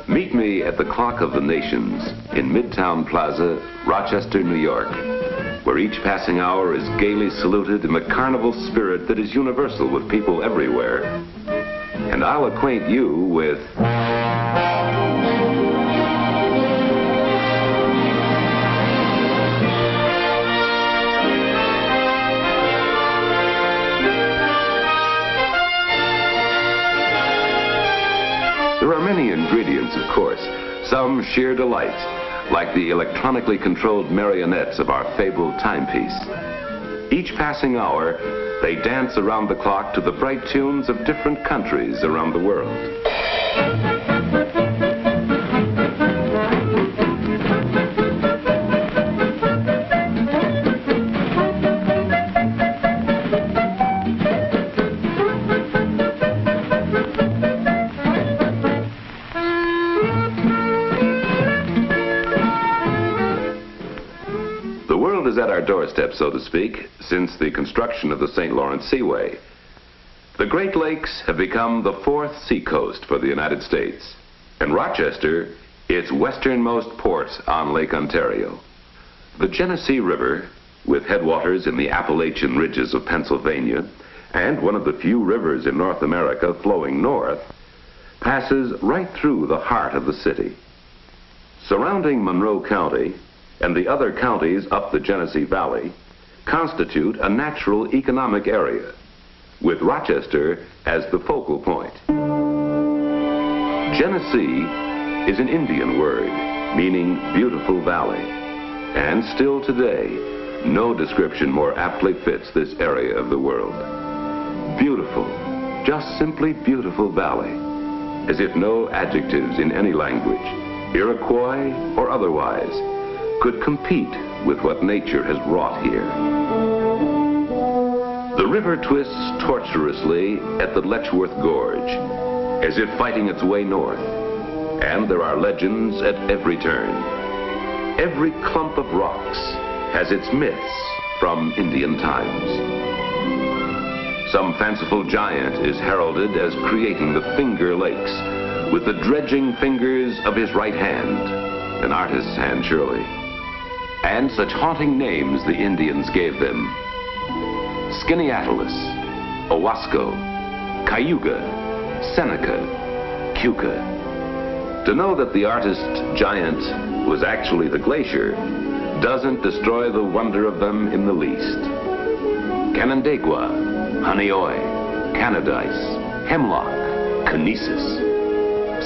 Meet me at the Clock of the Nations in Midtown Plaza, Rochester, New York, where each passing hour is gaily saluted in the carnival spirit that is universal with people everywhere. And I'll acquaint you with... There are many ingredients, of course, some sheer delight, like the electronically controlled marionettes of our fabled timepiece. Each passing hour, they dance around the clock to the bright tunes of different countries around the world. The world is at our doorstep, so to speak, since the construction of the St. Lawrence Seaway. The Great Lakes have become the fourth seacoast for the United States, and Rochester, its westernmost port on Lake Ontario. The Genesee River, with headwaters in the Appalachian ridges of Pennsylvania, and one of the few rivers in North America flowing north, passes right through the heart of the city. Surrounding Monroe County, and the other counties up the Genesee Valley, constitute a natural economic area, with Rochester as the focal point. Genesee is an Indian word meaning beautiful valley, and still today, no description more aptly fits this area of the world. Beautiful, just simply beautiful valley, as if no adjectives in any language, Iroquois or otherwise, could compete with what nature has wrought here. The river twists tortuously at the Letchworth Gorge, as if fighting its way north, and there are legends at every turn. Every clump of rocks has its myths from Indian times. Some fanciful giant is heralded as creating the Finger Lakes with the dredging fingers of his right hand, an artist's hand surely. And such haunting names the Indians gave them: Skaneateles, Owasco, Cayuga, Seneca, Keuka. To know that the artist giant was actually the glacier doesn't destroy the wonder of them in the least. Canandaigua, Honeoye, Canadice, Hemlock, Conesus.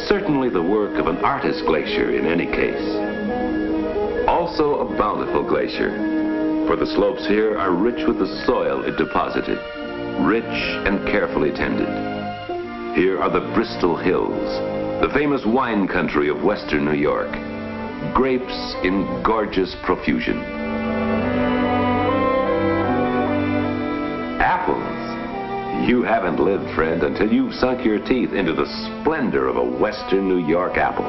Certainly the work of an artist glacier in any case. Also a bountiful glacier, for the slopes here are rich with the soil it deposited, rich and carefully tended. Here are the Bristol Hills, the famous wine country of western New York, grapes in gorgeous profusion. Apples. You haven't lived, friend, until you've sunk your teeth into the splendor of a western New York apple.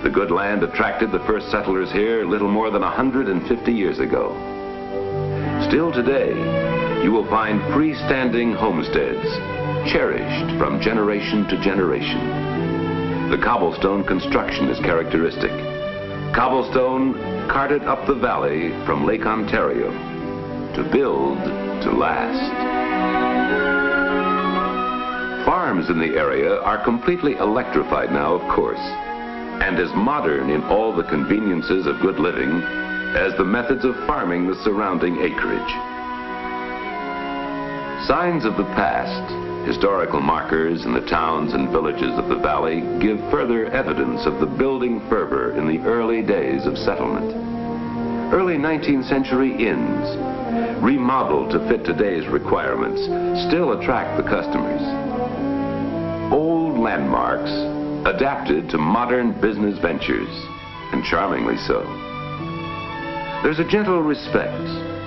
The good land attracted the first settlers here little more than 150 years ago. Still today, you will find freestanding homesteads, cherished from generation to generation. The cobblestone construction is characteristic. Cobblestone carted up the valley from Lake Ontario to build to last. Farms in the area are completely electrified now, of course, and as modern in all the conveniences of good living as the methods of farming the surrounding acreage. Signs of the past, historical markers in the towns and villages of the valley, give further evidence of the building fervor in the early days of settlement. Early 19th century inns, remodeled to fit today's requirements, still attract the customers. Old landmarks, adapted to modern business ventures, and charmingly so. There's a gentle respect,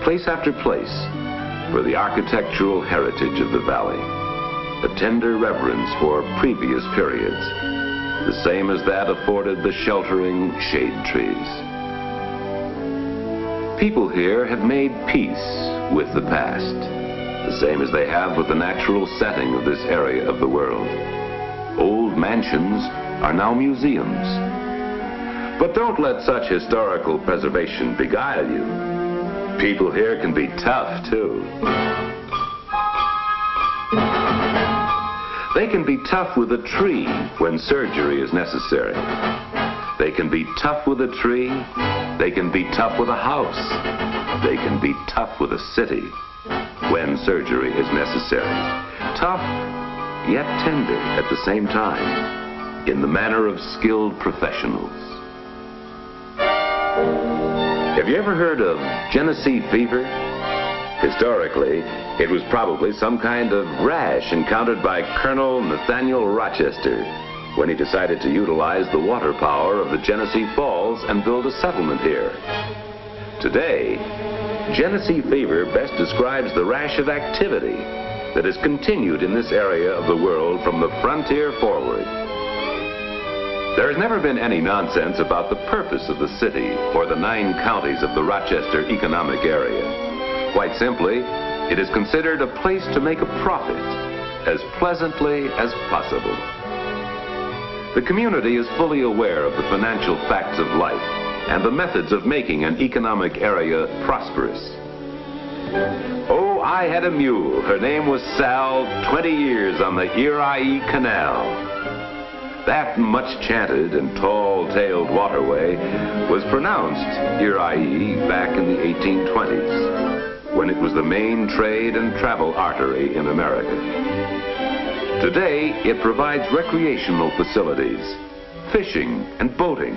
place after place, for the architectural heritage of the valley, a tender reverence for previous periods. the same as that afforded the sheltering shade trees. People here have made peace with the past, the same as they have with the natural setting of this area of the world. Old mansions are now museums. But don't let such historical preservation beguile you. People here can be tough, too. They can be tough with a tree when surgery is necessary. They can be tough with a tree. They can be tough with a house. They can be tough with a city when surgery is necessary. Tough, yet tender at the same time, in the manner of skilled professionals. Have you ever heard of Genesee fever? Historically, it was probably some kind of rash encountered by Colonel Nathaniel Rochester when he decided to utilize the water power of the Genesee Falls and build a settlement here. Today, Genesee fever best describes the rash of activity that has continued in this area of the world from the frontier forward. There has never been any nonsense about the purpose of the city or the 9 counties of the Rochester economic area. Quite simply, it is considered a place to make a profit as pleasantly as possible. The community is fully aware of the financial facts of life and the methods of making an economic area prosperous. Oh, I had a mule. Her name was Sal, 20 years on the Erie Canal. That much-chanted and tall-tailed waterway was pronounced Erie back in the 1820s, when it was the main trade and travel artery in America. Today, it provides recreational facilities, fishing and boating,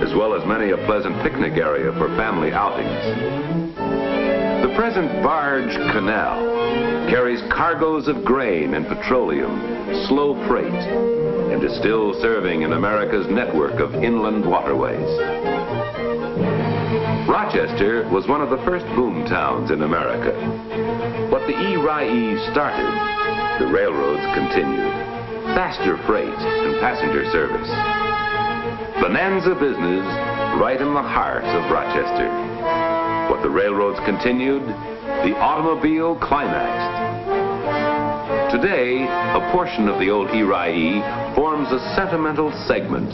as well as many a pleasant picnic area for family outings. The present barge canal carries cargoes of grain and petroleum, slow freight, and is still serving in America's network of inland waterways. Rochester was one of the first boom towns in America. What the Erie started, the railroads continued. Faster freight and passenger service. Bonanza business right in the heart of Rochester. What the railroads continued, the automobile climaxed. Today, a portion of the old Erie forms a sentimental segment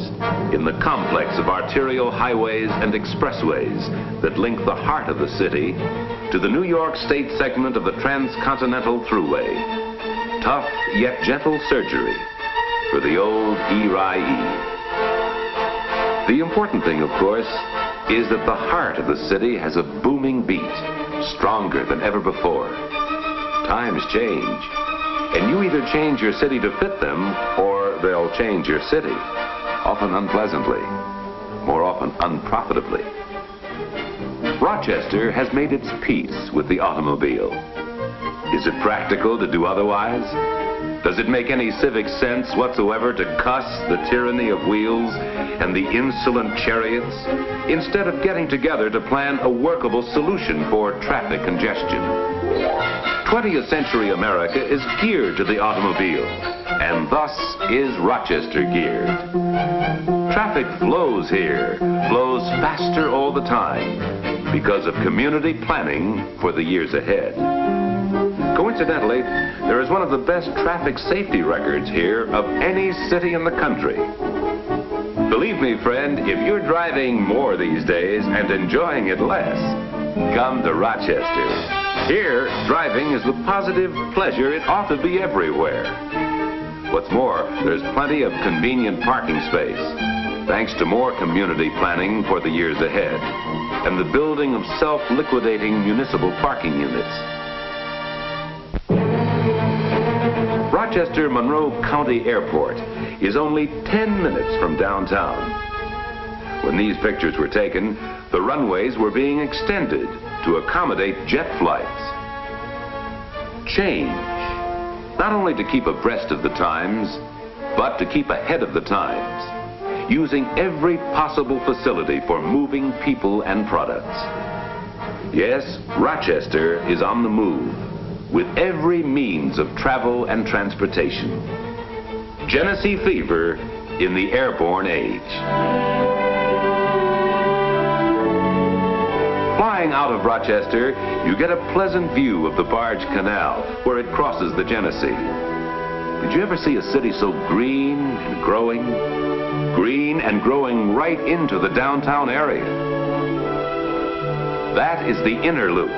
in the complex of arterial highways and expressways that link the heart of the city to the New York State segment of the Transcontinental Thruway. Tough yet gentle surgery for the old Erie. The important thing, of course, is that the heart of the city has a booming beat, stronger than ever before. Times change, and you either change your city to fit them, or they'll change your city, often unpleasantly, more often unprofitably. Rochester has made its peace with the automobile. Is it practical to do otherwise? Does it make any civic sense whatsoever to cuss the tyranny of wheels and the insolent chariots, instead of getting together to plan a workable solution for traffic congestion? 20th century America is geared to the automobile, and thus is Rochester geared. Traffic flows here, flows faster all the time, because of community planning for the years ahead. Coincidentally, there is one of the best traffic safety records here of any city in the country. Believe me, friend, if you're driving more these days and enjoying it less, come to Rochester. Here, driving is the positive pleasure it ought to be everywhere. What's more, there's plenty of convenient parking space, thanks to more community planning for the years ahead, and the building of self-liquidating municipal parking units. Rochester Monroe County Airport is only 10 minutes from downtown. When these pictures were taken, the runways were being extended to accommodate jet flights. Change, not only to keep abreast of the times, but to keep ahead of the times, using every possible facility for moving people and products. Yes, Rochester is on the move, with every means of travel and transportation. Genesee fever in the airborne age. Flying out of Rochester, you get a pleasant view of the Barge Canal where it crosses the Genesee. Did you ever see a city so green and growing? Green and growing right into the downtown area. That is the inner loop,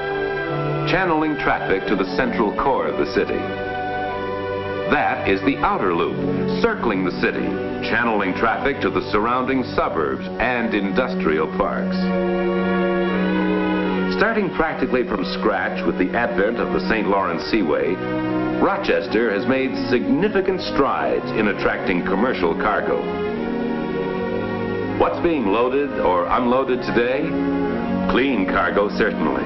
channeling traffic to the central core of the city. That is the outer loop, circling the city, channeling traffic to the surrounding suburbs and industrial parks. Starting practically from scratch with the advent of the St. Lawrence Seaway, Rochester has made significant strides in attracting commercial cargo. What's being loaded or unloaded today? Clean cargo, certainly.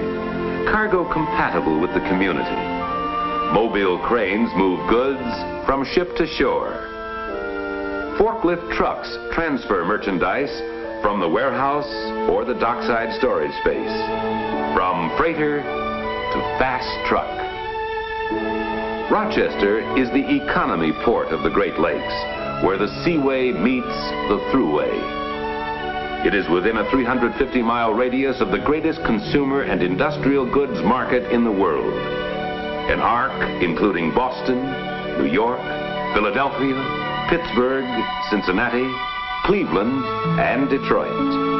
Cargo compatible with the community. Mobile cranes move goods from ship to shore. Forklift trucks transfer merchandise from the warehouse or the dockside storage space. From freighter to fast truck. Rochester is the economy port of the Great Lakes, where the seaway meets the thruway. It is within a 350-mile radius of the greatest consumer and industrial goods market in the world. An arc including Boston, New York, Philadelphia, Pittsburgh, Cincinnati, Cleveland, and Detroit.